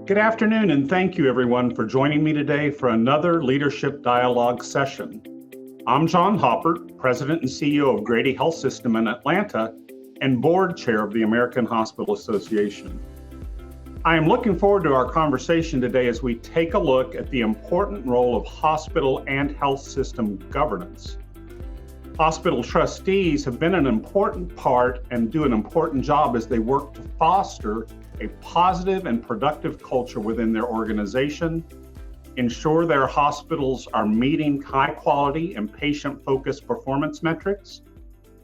Good afternoon, and thank you everyone for joining me today for another Leadership Dialogue session. I'm John Haupert, President and CEO of Grady Health System in Atlanta and Board Chair of the American Hospital Association. I am looking forward to our conversation today as we take a look at the important role of hospital and health system governance. Hospital trustees have been an important part and do an important job as they work to foster a positive and productive culture within their organization, ensure their hospitals are meeting high quality and patient-focused performance metrics,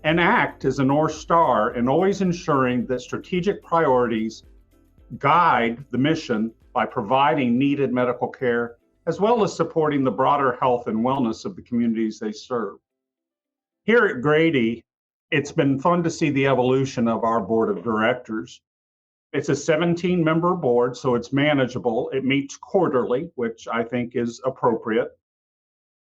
and act as a North Star in always ensuring that strategic priorities guide the mission by providing needed medical care, as well as supporting the broader health and wellness of the communities they serve. Here at Grady, it's been fun to see the evolution of our board of directors. It's a 17-member board, so it's manageable. It meets quarterly, which I think is appropriate.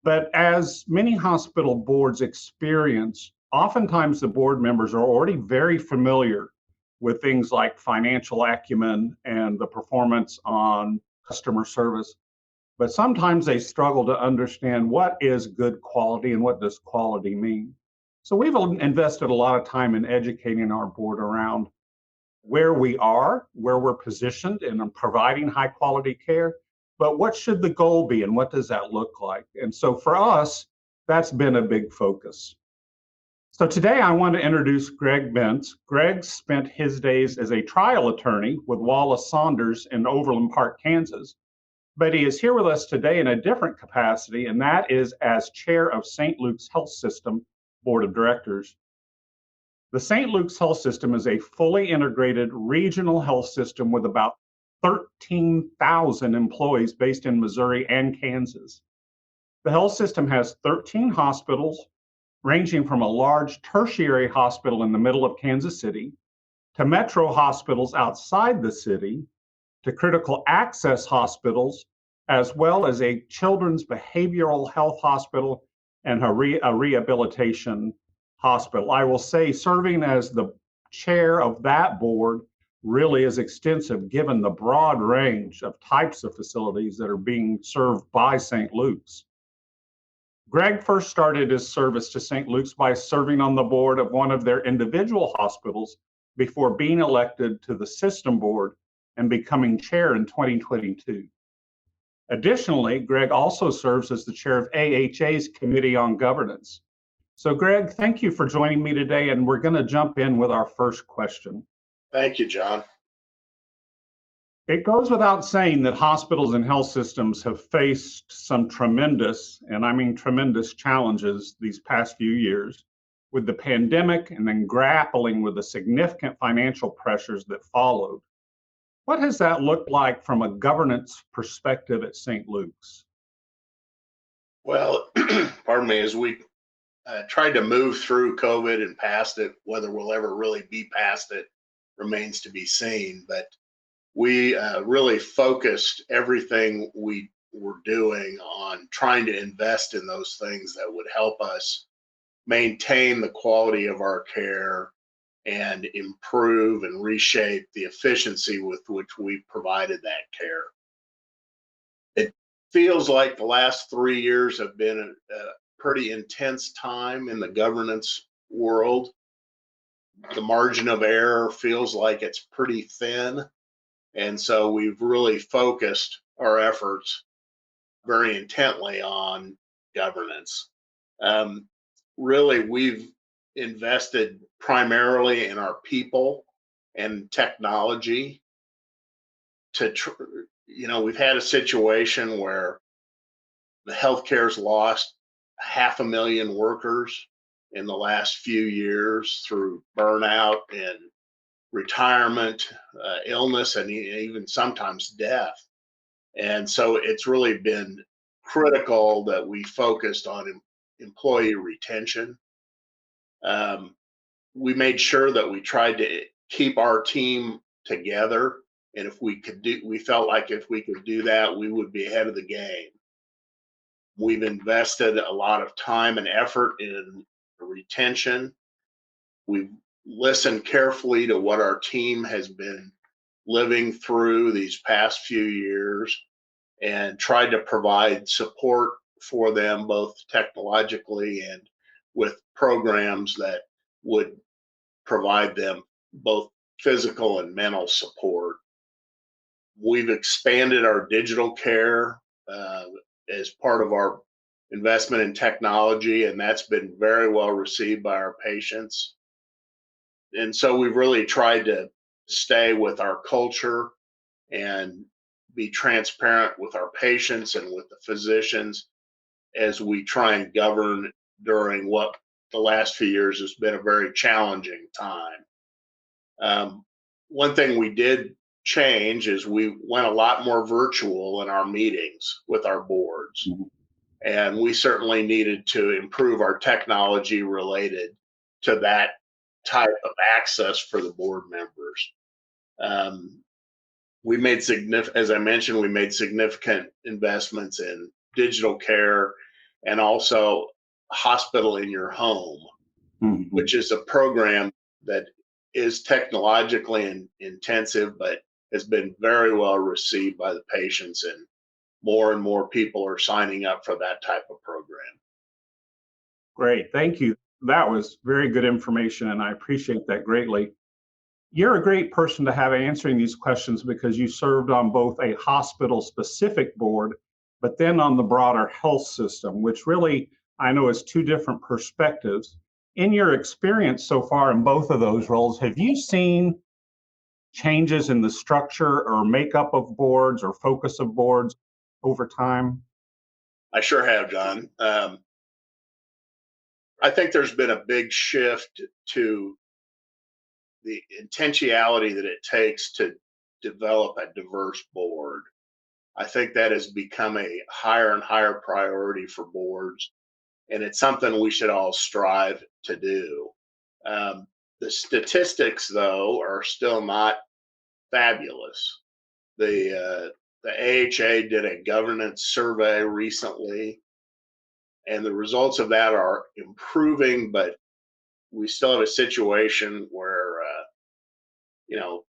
But as many hospital boards experience, oftentimes the board members are already very familiar with things like financial acumen and the performance on customer service. But sometimes they struggle to understand what is good quality and what does quality mean. So we've invested a lot of time in educating our board around where we are, where we're positioned in providing high quality care, but what should the goal be and what does that look like? And so for us, that's been a big focus. So today I want to introduce Greg Bentz. Greg spent his days as a trial attorney with Wallace Saunders in Overland Park, Kansas, but he is here with us today in a different capacity, and that is as chair of St. Luke's Health System Board of Directors. The St. Luke's Health System is a fully integrated regional health system with about 13,000 employees based in Missouri and Kansas. The health system has 13 hospitals, ranging from a large tertiary hospital in the middle of Kansas City, to metro hospitals outside the city, to critical access hospitals, as well as a children's behavioral health hospital and a rehabilitation hospital. I will say serving as the chair of that board really is extensive given the broad range of types of facilities that are being served by St. Luke's. Greg first started his service to St. Luke's by serving on the board of one of their individual hospitals before being elected to the system board and becoming chair in 2022. Additionally, Greg also serves as the chair of AHA's Committee on Governance. So Greg, thank you for joining me today, and we're going to jump in with our first question. Thank you, John. It goes without saying that hospitals and health systems have faced some tremendous, and I mean tremendous, challenges these past few years with the pandemic and then grappling with the significant financial pressures that followed. What has that looked like from a governance perspective at St. Luke's? Well, pardon me, as we tried to move through COVID and past it, whether we'll ever really be past it remains to be seen. But we really focused everything we were doing on trying to invest in those things that would help us maintain the quality of our care and improve and reshape the efficiency with which we provided that care. It feels like the last 3 years have been a pretty intense time in the governance world. The margin of error feels like it's pretty thin. And so we've really focused our efforts very intently on governance. Really, we've invested primarily in our people and technology we've had a situation where the healthcare's lost 500,000 workers in the last few years through burnout and retirement, illness, and even sometimes death. And so it's really been critical that we focused on employee retention. We made sure that we tried to keep our team together. And we felt like if we could do that, we would be ahead of the game. We've invested a lot of time and effort in retention. We've listened carefully to what our team has been living through these past few years and tried to provide support for them both technologically and with programs that would provide them both physical and mental support. We've expanded our digital care uh, as part of our investment in technology, and that's been very well received by our patients. And so we've really tried to stay with our culture and be transparent with our patients and with the physicians as we try and govern during what the last few years has been a very challenging time. One thing we did change is we went a lot more virtual in our meetings with our boards. Mhm. And we certainly needed to improve our technology related to that type of access for the board members. Um, we made significant, as I mentioned, we made significant investments in digital care and also hospital in your home, Mhm. which is a program that is technologically intensive, but has been very well received by the patients, and more people are signing up for that type of program. Great, thank you. That was very good information, and I appreciate that greatly. You're a great person to have answering these questions because you served on both a hospital specific board, but then on the broader health system, which really I know is two different perspectives. In your experience so far in both of those roles, have you seen changes in the structure or makeup of boards or focus of boards over time? I sure have, John. I think there's been a big shift to the intentionality that it takes to develop a diverse board. I think that has become a higher and higher priority for boards, and it's something we should all strive to do. Um, the statistics, though, are still not fabulous. The AHA did a governance survey recently, and the results of that are improving, but we still have a situation where you know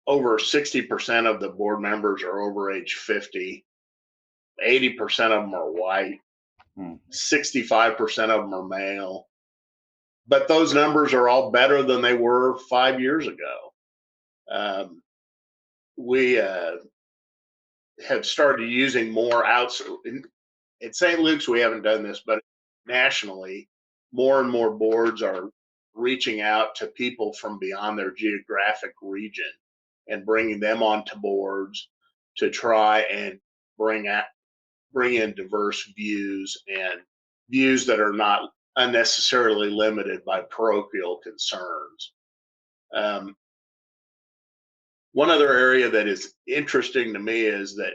over 60% of the board members are over age 50, 80% of them are white, Hmm. 65% of them are male, but those numbers are all better than they were 5 years ago. um, we have started using more outs in St. Luke's. We haven't done this, but nationally, more and more boards are reaching out to people from beyond their geographic region and bringing them onto boards to try and bring at, bring in diverse views and views that are not unnecessarily limited by parochial concerns. Um, One other area that is interesting to me is that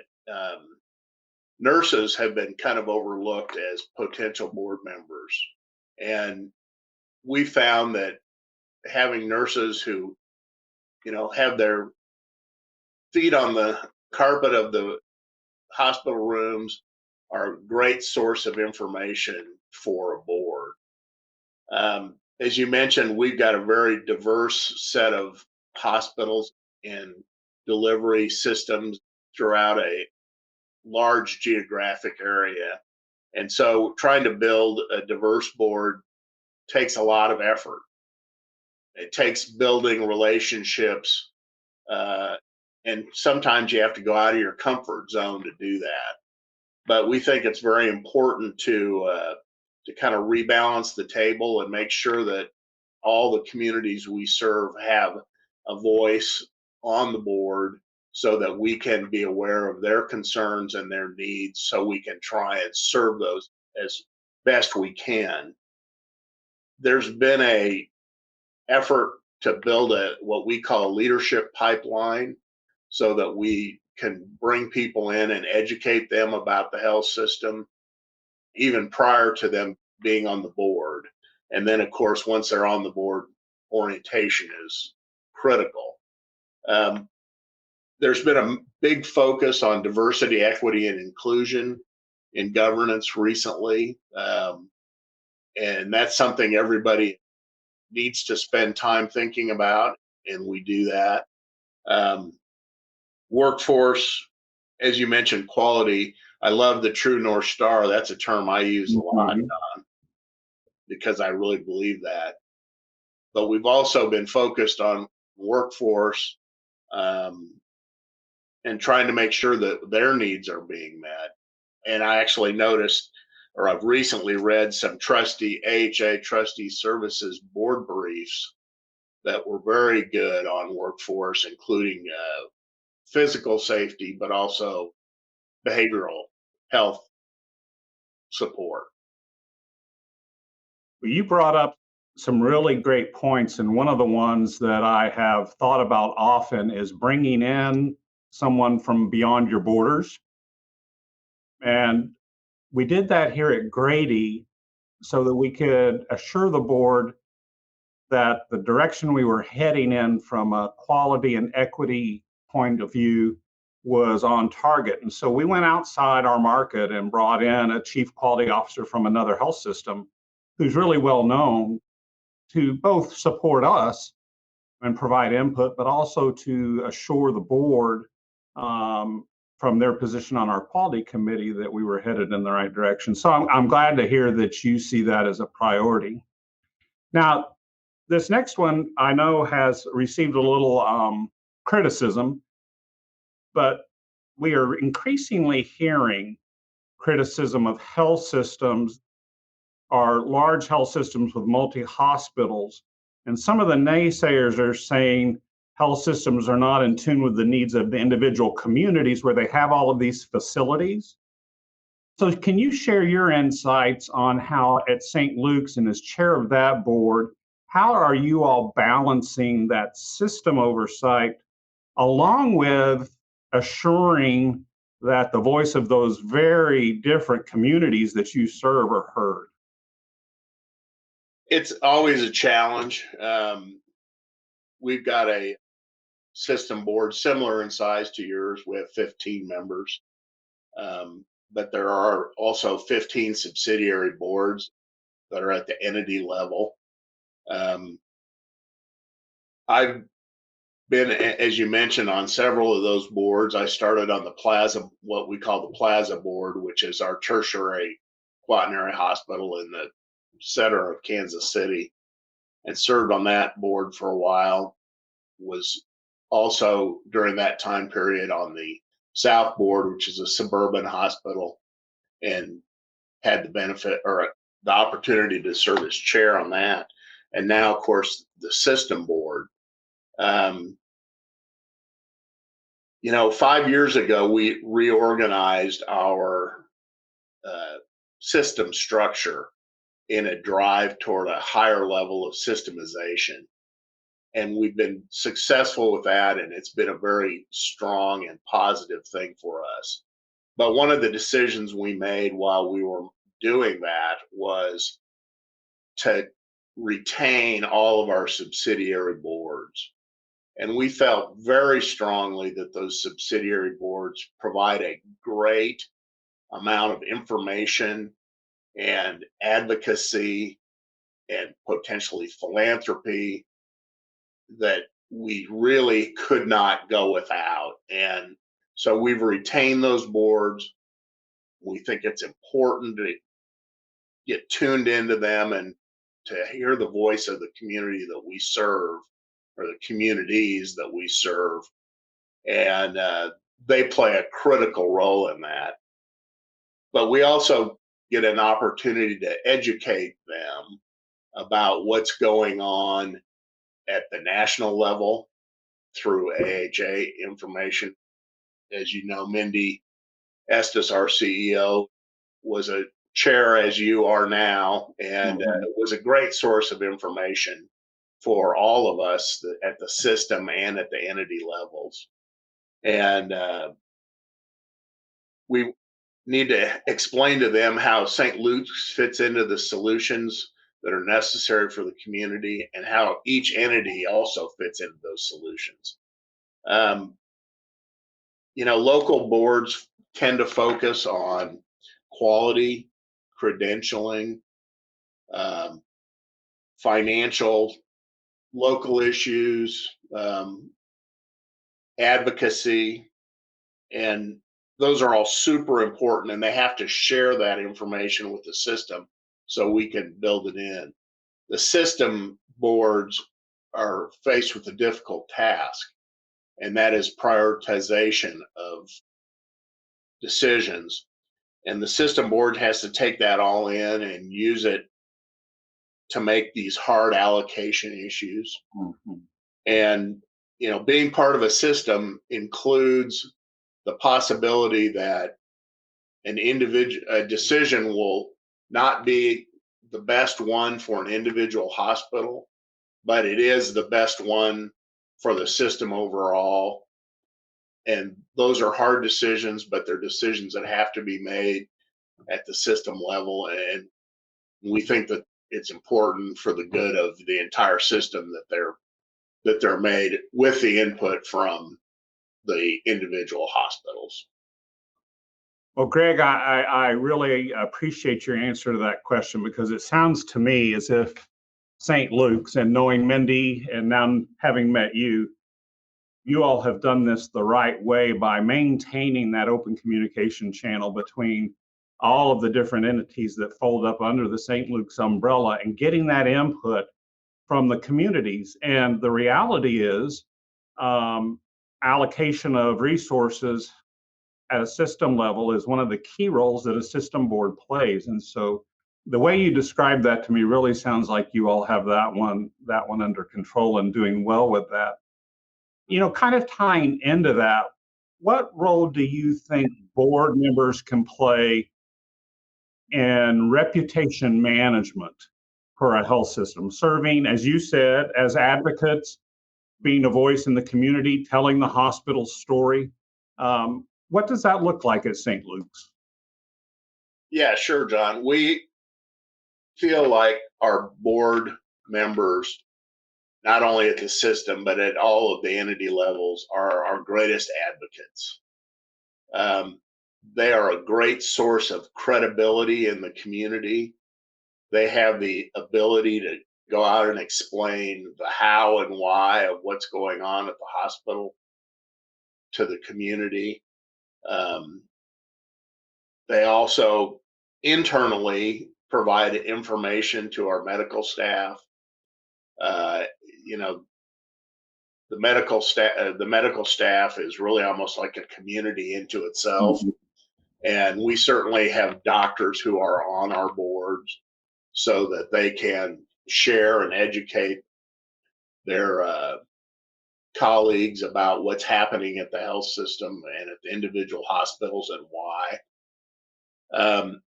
nurses have been kind of overlooked as potential board members. And we found that having nurses who, have their feet on the carpet of the hospital rooms are a great source of information for a board. As you mentioned, we've got a very diverse set of hospitals and delivery systems throughout a large geographic area. And so trying to build a diverse board takes a lot of effort. It takes building relationships, uh, and sometimes you have to go out of your comfort zone to do that. But we think it's very important to kind of rebalance the table and make sure that all the communities we serve have a voice on the board so that we can be aware of their concerns and their needs so we can try and serve those as best we can. There's been a effort to build a what we call a leadership pipeline so that we can bring people in and educate them about the health system even prior to them being on the board. And then, of course, once they're on the board, orientation is critical. Um, there's been a big focus on diversity, equity, and inclusion in governance recently. And that's something everybody needs to spend time thinking about, and we do that. Um, Workforce, as you mentioned, quality. I love the true North Star. That's a term I use a lot Mhm. because I really believe that. But we've also been focused on workforce, um, and trying to make sure that their needs are being met. And I actually noticed, or I've recently read some AHA trustee services board briefs that were very good on workforce, including physical safety, but also behavioral health support. You brought up some really great points, and one of the ones that I have thought about often is bringing in someone from beyond your borders. And we did that here at Grady so that we could assure the board that the direction we were heading in from a quality and equity point of view was on target. And so we went outside our market and brought in a chief quality officer from another health system who's really well known to both support us and provide input, but also to assure the board from their position on our quality committee that we were headed in the right direction. So I'm glad to hear that you see that as a priority. Now, this next one I know has received a little criticism, but we are increasingly hearing criticism of health systems, our large health systems with multi-hospitals. And some of the naysayers are saying health systems are not in tune with the needs of the individual communities where they have all of these facilities. So can you share your insights on how at St. Luke's, and as chair of that board, how are you all balancing that system oversight along with assuring that the voice of those very different communities that you serve are heard? It's always a challenge. We've got a system board similar in size to yours. We have 15 members, but there are also 15 subsidiary boards that are at the entity level. Um, I've been, as you mentioned, on several of those boards. I started on the Plaza, what we call the Plaza Board, which is our tertiary quaternary hospital in the center of Kansas City, and served on that board for a while. Was also during that time period on the South Board, which is a suburban hospital, and had the benefit or the opportunity to serve as chair on that. And now, of course, the system board. Um, 5 years ago, we reorganized our uh, system structure in a drive toward a higher level of systemization. And we've been successful with that, and it's been a very strong and positive thing for us. But one of the decisions we made while we were doing that was to retain all of our subsidiary boards. And we felt very strongly that those subsidiary boards provide a great amount of information and advocacy and potentially philanthropy that we really could not go without. And so we've retained those boards. We think it's important to get tuned into them and to hear the voice of the community that we serve or the communities that we serve. And they play a critical role in that. But we also get an opportunity to educate them about what's going on at the national level through AHA information. As you know, Mindy Estes, our CEO, was a chair as you are now, and Mhm. it was a great source of information for all of us at the system and at the entity levels. And we need to explain to them how St. Luke's fits into the solutions that are necessary for the community and how each entity also fits into those solutions. Um, Local boards tend to focus on quality, credentialing, um, financial, local issues, advocacy, and those are all super important, and they have to share that information with the system so we can build it in. The system boards are faced with a difficult task, and that is prioritization of decisions. And the system board has to take that all in and use it to make these hard allocation issues. Mhm. And being part of a system includes the possibility that a decision will not be the best one for an individual hospital, but it is the best one for the system overall. And those are hard decisions, but they're decisions that have to be made at the system level. And we think that it's important for the good of the entire system that they're made with the input from the individual hospitals. Well, Greg, I really appreciate your answer to that question, because it sounds to me as if St. Luke's, and knowing Mindy and now having met you, you all have done this the right way by maintaining that open communication channel between all of the different entities that fold up under the St. Luke's umbrella and getting that input from the communities. And the reality is, allocation of resources at a system level is one of the key roles that a system board plays. And so the way you described that to me really sounds like you all have that one under control and doing well with that. Kind of tying into that, what role do you think board members can play in reputation management for a health system, serving, as you said, as advocates, being a voice in the community, telling the hospital's story? What does that look like at St. Luke's? Yeah, sure, John. We feel like our board members, not only at the system, but at all of the entity levels, are our greatest advocates. They are a great source of credibility in the community. They have the ability to go out and explain the how and why of what's going on at the hospital to the community. Um, they also internally provide information to our medical staff. Uh, you know, the medical staff is really almost like a community into itself, Mhm. and we certainly have doctors who are on our boards so that they can share and educate their colleagues about what's happening at the health system and at the individual hospitals and why. Um,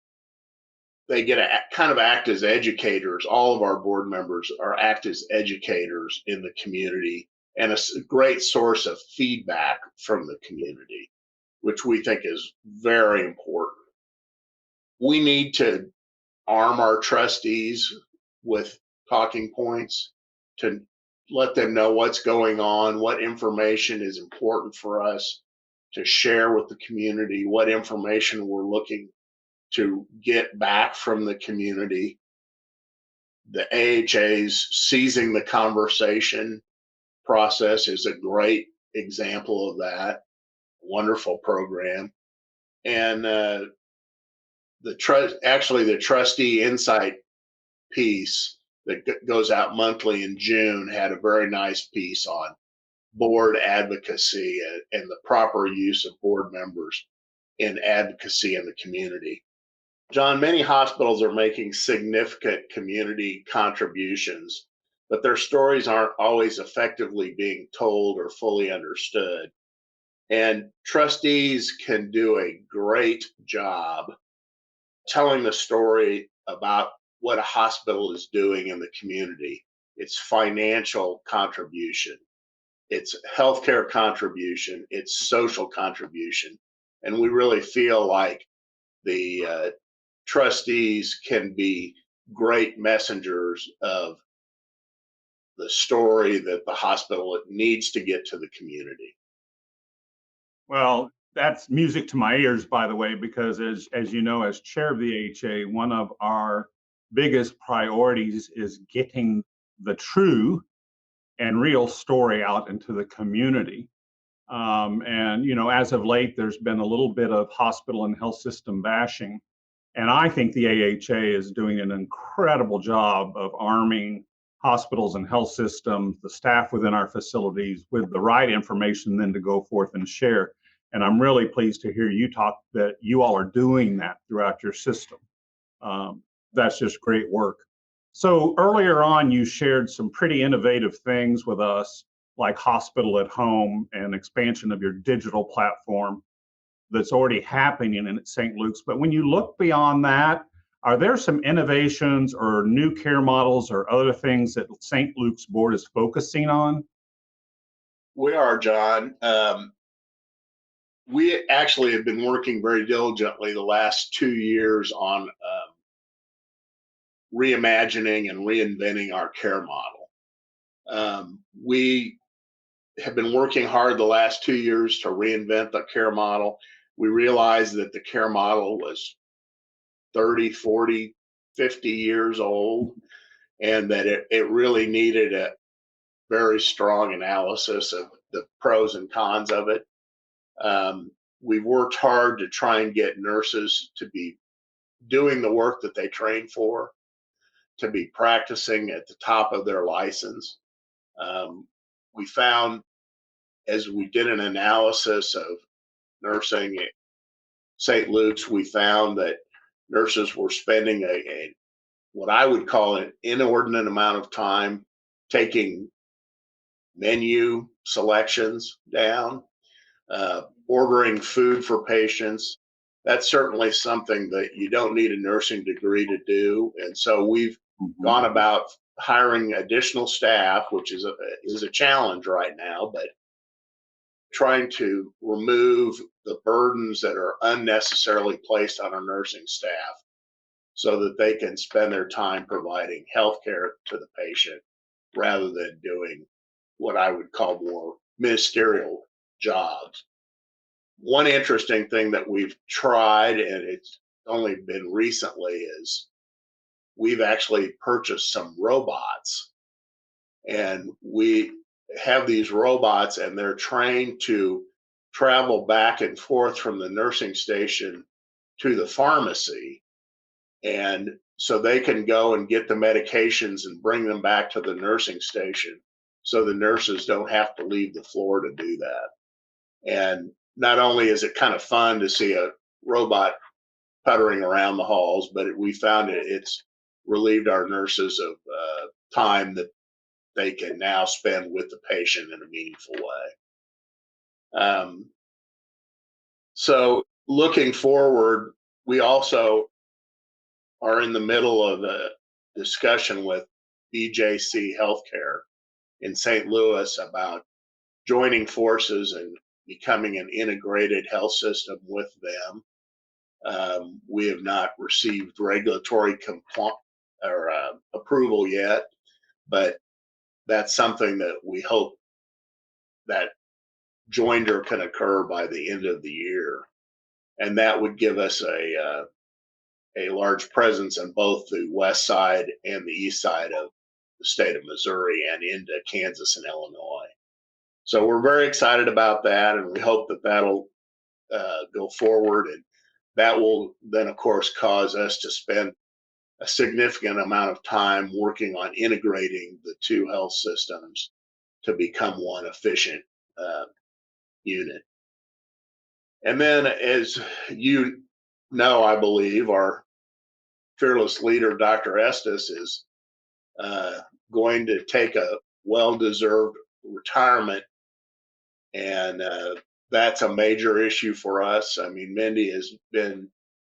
they get to kind of act as educators. All of our board members act as educators in the community, and a great source of feedback from the community, which we think is very important. We need to arm our trustees with talking points to let them know what's going on, what information is important for us to share with the community, what information we're looking to get back from the community. The AHA's seizing the conversation process is a great example of that. Wonderful program. And the trustee insight piece that goes out monthly in June had a very nice piece on board advocacy and the proper use of board members in advocacy in the community. John, many hospitals are making significant community contributions, but their stories aren't always effectively being told or fully understood. And trustees can do a great job telling the story about what a hospital is doing in the community, its financial contribution, its healthcare contribution, its social contribution. And we really feel like the trustees can be great messengers of the story that the hospital needs to get to the community. Well, that's music to my ears, by the way, because as you know, as chair of the AHA, one of our biggest priorities is getting the true and real story out into the community. And, as of late, there's been a little bit of hospital and health system bashing. And I think the AHA is doing an incredible job of arming hospitals and health systems, the staff within our facilities with the right information then to go forth and share. And I'm really pleased to hear you talk that you all are doing that throughout your system. That's just great work. So earlier on, you shared some pretty innovative things with us, like Hospital at Home and expansion of your digital platform that's already happening in St. Luke's. But when you look beyond that, are there some innovations or new care models or other things that St. Luke's board is focusing on? We are, John. We actually have been working very diligently the last 2 years on reimagining and reinventing our care model. We have been working hard the last 2 years to reinvent the care model. We realized that the care model was 30, 40, 50 years old, and that it really needed a very strong analysis of the pros and cons of it. We've worked hard to try and get nurses to be doing the work that they train for, to be practicing at the top of their license. We found, as we did an analysis of nursing at St. Luke's, we found that nurses were spending what I would call an inordinate amount of time taking menu selections down, ordering food for patients. That's certainly something that you don't need a nursing degree to do. And so we've gone about hiring additional staff, which is a challenge right now, but trying to remove the burdens that are unnecessarily placed on our nursing staff so that they can spend their time providing health care to the patient rather than doing what I would call more ministerial jobs. One interesting thing that we've tried, and it's only been recently, is we've actually purchased some robots. And we have these robots, and they're trained to travel back and forth from the nursing station to the pharmacy. And so they can go and get the medications and bring them back to the nursing station so the nurses don't have to leave the floor to do that. And not only is it kind of fun to see a robot puttering around the halls, but we found it's relieved our nurses of time that they can now spend with the patient in a meaningful way. So looking forward, we also are in the middle of a discussion with BJC Healthcare in St. Louis about joining forces and becoming an integrated health system with them. We have not received regulatory approval yet, but that's something that we hope that joinder can occur by the end of the year. And that would give us a large presence on both the west side and the east side of the state of Missouri and into Kansas and Illinois. So we're very excited about that, and we hope that that'll go forward. And that will then, of course, cause us to spend a significant amount of time working on integrating the two health systems to become one efficient unit. And then, as you know, I believe our fearless leader, Dr. Estes, is going to take a well-deserved retirement, and that's a major issue for us. I mean, Mindy has done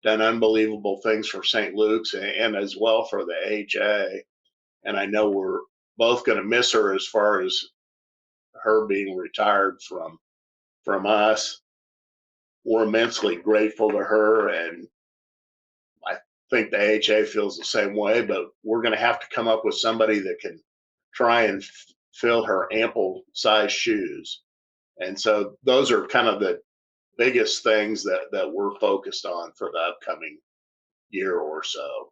unbelievable things for St. Luke's and as well for the AHA, and I know we're both going to miss her as far as her being retired from us. We're immensely grateful to her, and I think the AHA feels the same way, but we're going to have to come up with somebody that can try and fill her ample size shoes. And so those are kind of the biggest things that we're focused on for the upcoming year or so.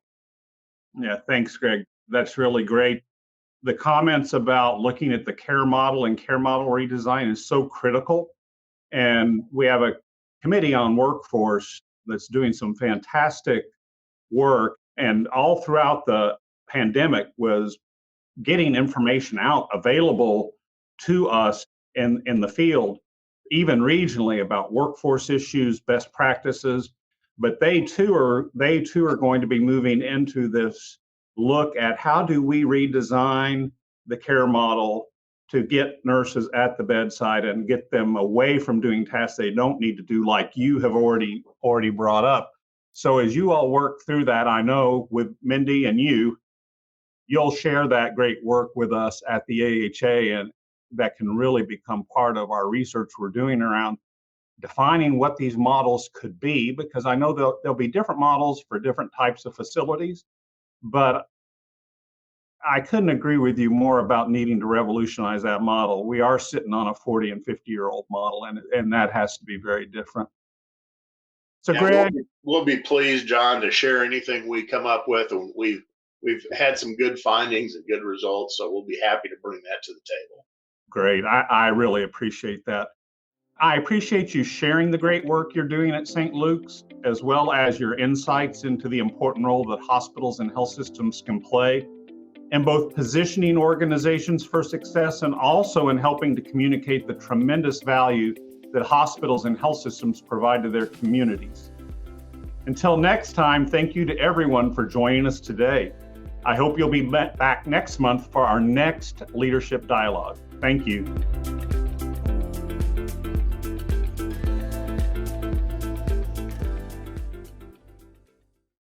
Yeah, thanks, Greg. That's really great. The comments about looking at the care model and care model redesign is so critical. And we have a committee on workforce that's doing some fantastic work, and all throughout the pandemic was getting information out available to us in the field, even regionally, about workforce issues, best practices. But they too are going to be moving into this look at how do we redesign the care model to get nurses at the bedside and get them away from doing tasks they don't need to do, like you have already brought up. So as you all work through that, I know with Mindy and you'll share that great work with us at the AHA, and that can really become part of our research we're doing around defining what these models could be, because I know there'll be different models for different types of facilities, but I couldn't agree with you more about needing to revolutionize that model. We are sitting on a 40 and 50-year-old model, and that has to be very different. So yeah, Greg, we'll be pleased, John, to share anything we come up with. And we've had some good findings and good results, so we'll be happy to bring that to the table. Great. I really appreciate that. I appreciate you sharing the great work you're doing at St. Luke's, as well as your insights into the important role that hospitals and health systems can play in both positioning organizations for success and also in helping to communicate the tremendous value that hospitals and health systems provide to their communities. Until next time, thank you to everyone for joining us today. I hope you'll be back next month for our next Leadership Dialogue. Thank you.